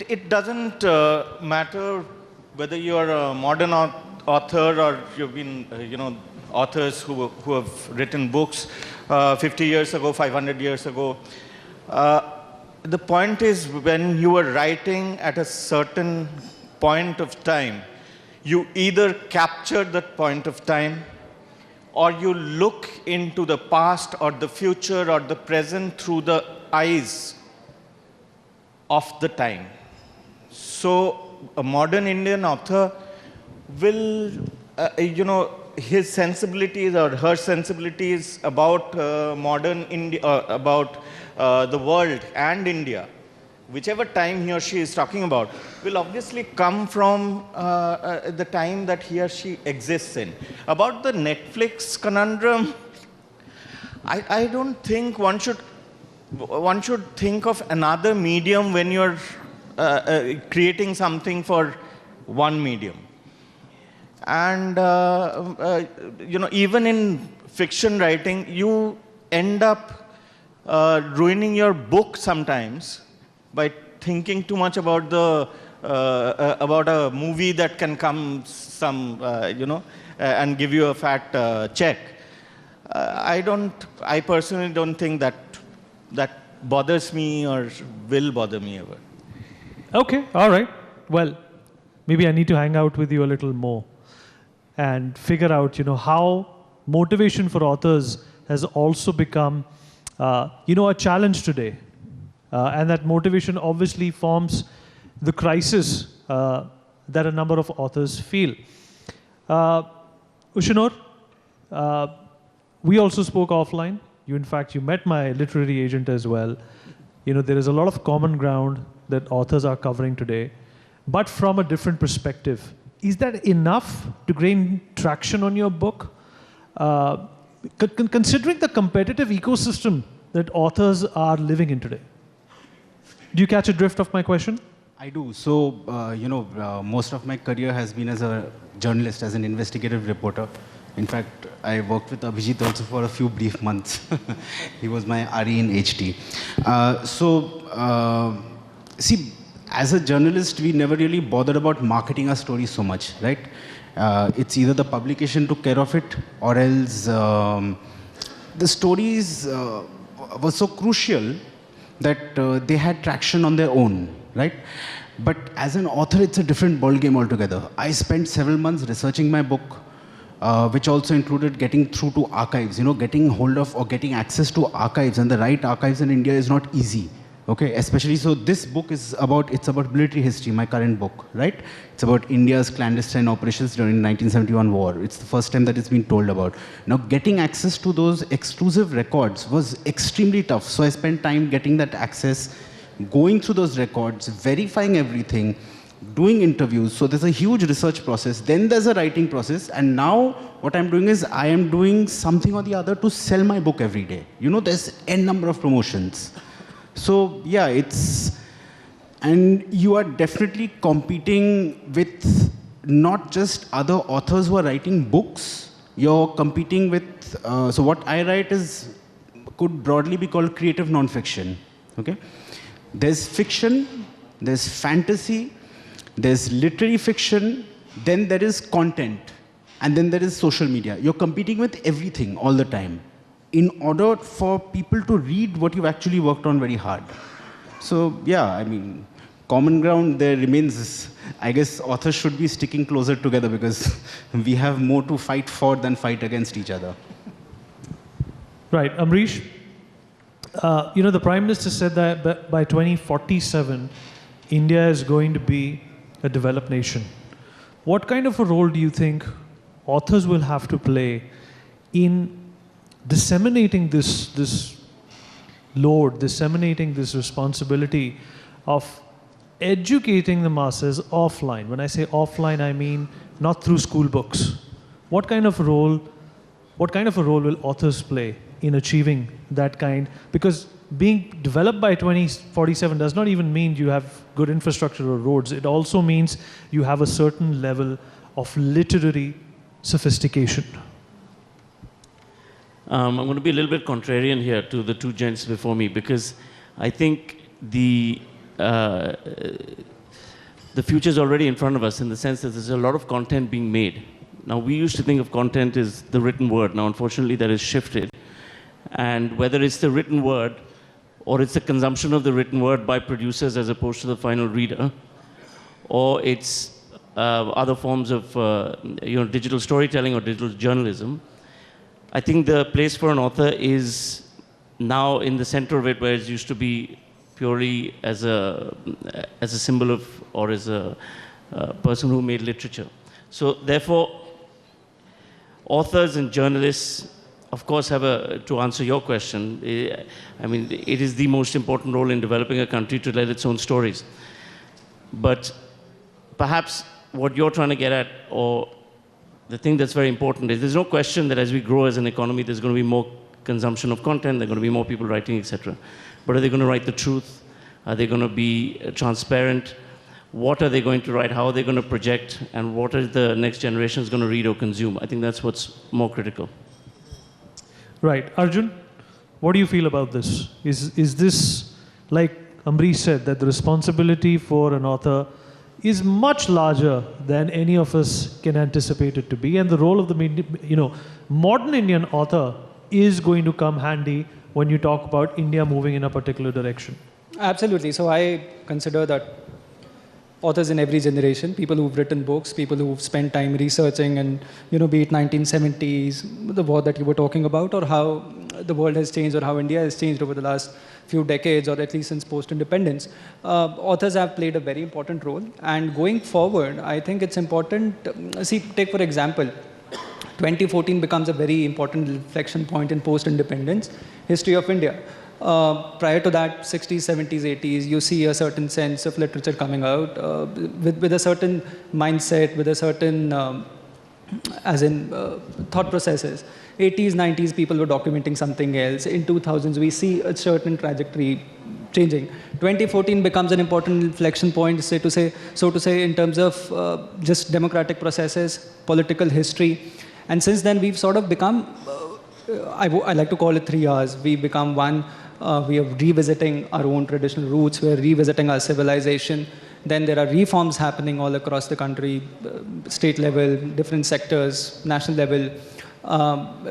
it doesn't matter whether you're a modern author or you've been, authors who have written books 50 years ago, 500 years ago. The point is, when you are writing at a certain point of time, you either capture that point of time, or you look into the past or the future or the present through the eyes of the time. So a modern Indian author will, his sensibilities or her sensibilities about modern India, about the world and India, whichever time he or she is talking about, will obviously come from the time that he or she exists in. About the Netflix conundrum, I don't think one should think of another medium when you're creating something for one medium. And even in fiction writing, you end up ruining your book sometimes by thinking too much about about a movie that can come and give you a fat check. I personally don't think that bothers me or will bother me ever. Okay, all right. Well, maybe I need to hang out with you a little more and figure out, how motivation for authors has also become, a challenge today. And that motivation obviously forms the crisis that a number of authors feel. Ushanur, we also spoke offline. In fact, you met my literary agent as well. There is a lot of common ground that authors are covering today, but from a different perspective. Is that enough to gain traction on your book? Considering the competitive ecosystem that authors are living in today. Do you catch a drift of my question? I do. So, most of my career has been as a journalist, as an investigative reporter. In fact, I worked with Abhijit also for a few brief months. He was my RE in HT. See, as a journalist, we never really bothered about marketing our story so much, right? It's either the publication took care of it, or else the stories were so crucial that they had traction on their own, right? But as an author, it's a different ballgame altogether. I spent several months researching my book, which also included getting through to archives. Getting hold of or getting access to archives, and the right archives in India is not easy. Okay, especially so this book is about military history, my current book, right? It's about India's clandestine operations during 1971 war. It's the first time that it's been told about. Now, getting access to those exclusive records was extremely tough. So I spent time getting that access, going through those records, verifying everything, doing interviews. So there's a huge research process. Then there's a writing process. And now what I'm doing is I am doing something or the other to sell my book every day. There's n number of promotions. So yeah, and you are definitely competing with not just other authors who are writing books. You're competing with, so what I write could broadly be called creative nonfiction, okay? There's fiction, there's fantasy, there's literary fiction, then there is content, and then there is social media. You're competing with everything all the time, in order for people to read what you've actually worked on very hard. So yeah, common ground there remains. I guess authors should be sticking closer together because we have more to fight for than fight against each other. Right, Amrish, the Prime Minister said that by 2047, India is going to be a developed nation. What kind of a role do you think authors will have to play in disseminating this load, disseminating this responsibility of educating the masses offline? When I say offline, I mean not through school books. What kind of a role will authors play in achieving that kind? Because being developed by 2047 does not even mean you have good infrastructure or roads. It also means you have a certain level of literary sophistication. I'm going to be a little bit contrarian here to the two gents before me, because I think the the future is already in front of us in the sense that there's a lot of content being made. Now, we used to think of content as the written word. Now, unfortunately, that has shifted. And whether it's the written word or it's the consumption of the written word by producers as opposed to the final reader, or it's other forms of digital storytelling or digital journalism, I think the place for an author is now in the center of it, where it used to be purely as a symbol of, or as a person who made literature. So therefore, authors and journalists, of course, have to answer your question, I mean, it is the most important role in developing a country to tell its own stories. But perhaps what you're trying to get at, or the thing that's very important, is there's no question that as we grow as an economy, there's going to be more consumption of content, there are going to be more people writing, etc. But are they going to write the truth? Are they going to be transparent? What are they going to write? How are they going to project? And what are the next generations going to read or consume? I think that's what's more critical. Right. Arjun, what do you feel about this? Is this, like Amrish said, that the responsibility for an author is much larger than any of us can anticipate it to be, and the role of the modern Indian author is going to come handy when you talk about India moving in a particular direction? Absolutely. So I consider that authors in every generation, people who've written books, people who've spent time researching, and be it 1970s, the war that you were talking about, or how the world has changed, or how India has changed over the last few decades, or at least since post-independence, authors have played a very important role. And going forward, I think it's important. Take for example, 2014 becomes a very important inflection point in post-independence history of India. Prior to that, 60s, 70s, 80s, you see a certain sense of literature coming out with a certain mindset, with a certain, thought processes. 80s, 90s, people were documenting something else. In 2000s, we see a certain trajectory changing. 2014 becomes an important inflection point, so to say, in terms of just democratic processes, political history. And since then, we've sort of become, I like to call it 3 Rs. We've become one. We are revisiting our own traditional roots. We are revisiting our civilization. Then there are reforms happening all across the country, state level, different sectors, national level,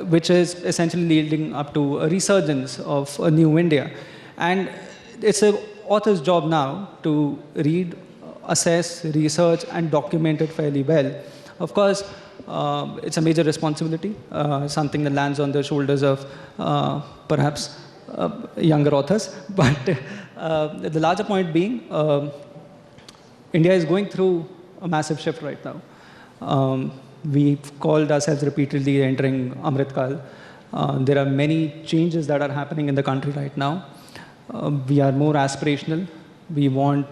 which is essentially leading up to a resurgence of a new India. And it's an author's job now to read, assess, research, and document it fairly well. Of course, it's a major responsibility, something that lands on the shoulders of perhaps younger authors. But the larger point being, India is going through a massive shift right now. We've called ourselves repeatedly entering Amrit Kal. There are many changes that are happening in the country right now. We are more aspirational. We want,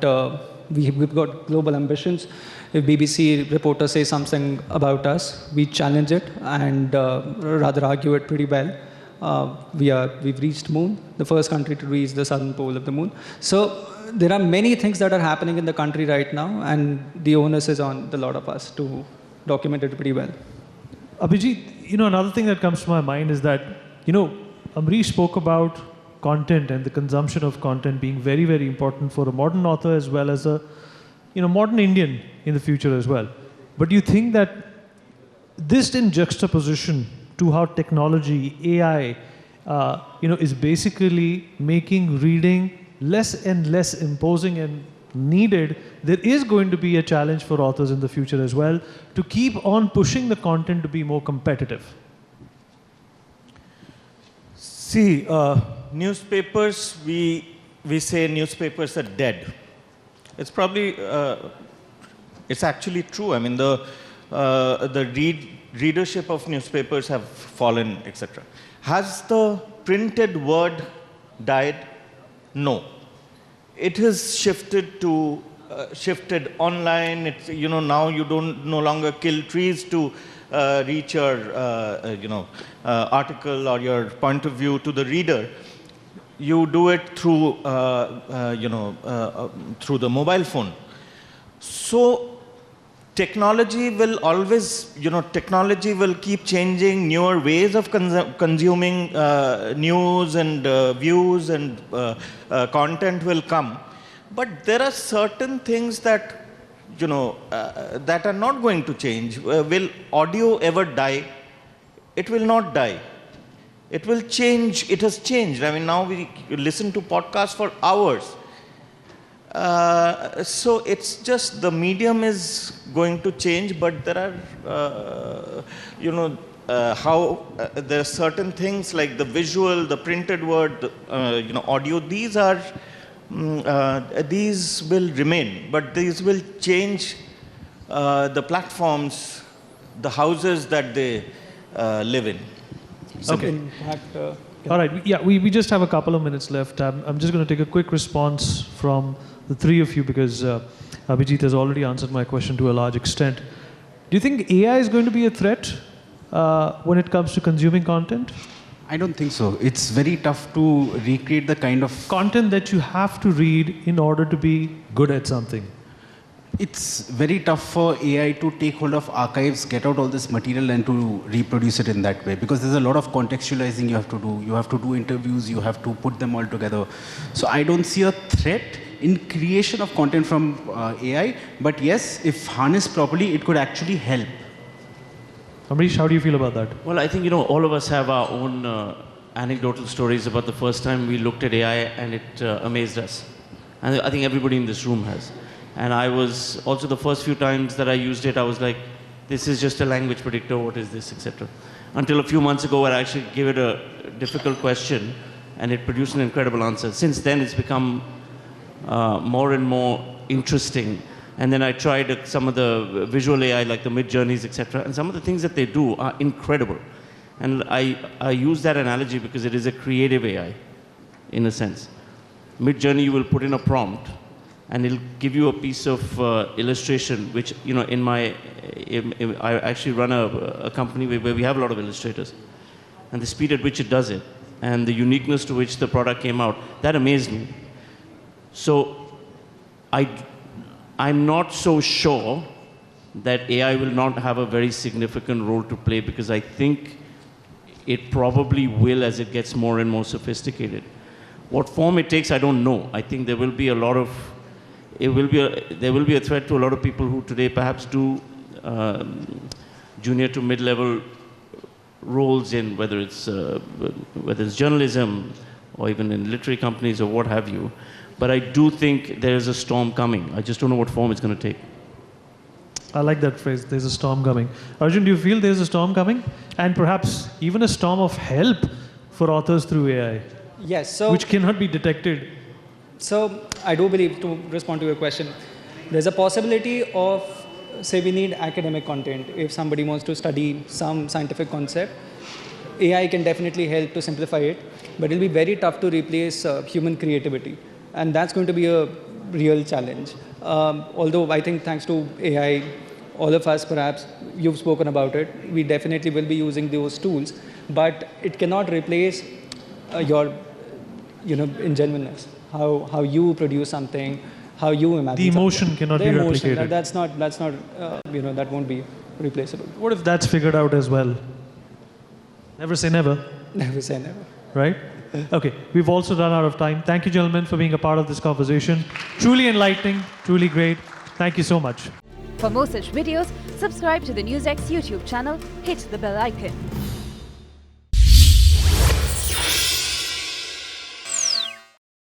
we've got global ambitions. If BBC reporters say something about us, we challenge it and rather argue it pretty well. We've reached moon, the first country to reach the southern pole of the moon. So there are many things that are happening in the country right now, and the onus is on the lot of us to document it pretty well. Abhijit, another thing that comes to my mind is that, Amrish spoke about content and the consumption of content being very, very important for a modern author as well as a, modern Indian in the future as well. But do you think that this in juxtaposition to how technology, AI, is basically making reading less and less imposing and needed, there is going to be a challenge for authors in the future as well to keep on pushing the content to be more competitive? See, newspapers, we say newspapers are dead. It's probably, it's actually true. I mean, the readership of newspapers have fallen, etc. Has the printed word died? No. It has shifted to shifted online. It's, now you don't no longer kill trees to reach your article or your point of view to the reader. You do it through through the mobile phone. So technology will always, technology will keep changing. Newer ways of consuming news and views and content will come. But there are certain things that that are not going to change. Will audio ever die? It will not die. It will change. It has changed. I mean, now we listen to podcasts for hours. So it's just the medium is going to change, but there are, there are certain things like the visual, the printed word, audio. These are these will remain, but these will change the platforms, the houses that they live in. Okay. In fact, All right. Yeah, we just have a couple of minutes left. I'm just going to take a quick response from the three of you because Abhijit has already answered my question to a large extent. Do you think AI is going to be a threat when it comes to consuming content? I don't think so. It's very tough to recreate the kind of Content that you have to read in order to be good at something. It's very tough for AI to take hold of archives, get out all this material and to reproduce it in that way because there's a lot of contextualizing you have to do. You have to do interviews, you have to put them all together. So I don't see a threat in creation of content from AI, but yes, if harnessed properly, it could actually help. Amrish, how do you feel about that? Well, I think, all of us have our own anecdotal stories about the first time we looked at AI and it amazed us. And I think everybody in this room has. And I was also the first few times that I used it, I was like, this is just a language predictor, what is this, etc. Until a few months ago where I actually gave it a difficult question and it produced an incredible answer. Since then, it's become more and more interesting. And then I tried some of the visual AI, like the Mid-Journeys, etc. And some of the things that they do are incredible. And I use that analogy because it is a creative AI, in a sense. Mid-Journey, you will put in a prompt, and it'll give you a piece of illustration, which, I actually run a company where we have a lot of illustrators. And the speed at which it does it, and the uniqueness to which the product came out, that amazed me. So I'm not so sure that AI will not have a very significant role to play because I think it probably will as it gets more and more sophisticated. What form it takes, I don't know. I think there will be a lot of, there will be a threat to a lot of people who today perhaps do junior to mid-level roles in whether it's journalism or even in literary companies or what have you. But I do think there is a storm coming. I just don't know what form it's going to take. I like that phrase, there's a storm coming. Arjun, do you feel there's a storm coming? And perhaps even a storm of help for authors through AI, yes, so which cannot be detected. So I do believe, to respond to your question, there's a possibility of, say we need academic content. If somebody wants to study some scientific concept, AI can definitely help to simplify it, but it'll be very tough to replace human creativity. And that's going to be a real challenge. Although I think thanks to AI, all of us perhaps, you've spoken about it, we definitely will be using those tools, but it cannot replace your, ingenuineness. How you produce something, how you imagine The emotion something. cannot The be emotion, replicated. That's not, that won't be replaceable. What if that's figured out as well? Never say never, Never say never. right? Okay, we've also run out of time. Thank you, gentlemen, for being a part of this conversation. Truly enlightening, truly great. Thank you so much. For more such videos, subscribe to the NewsX YouTube channel, hit the bell icon.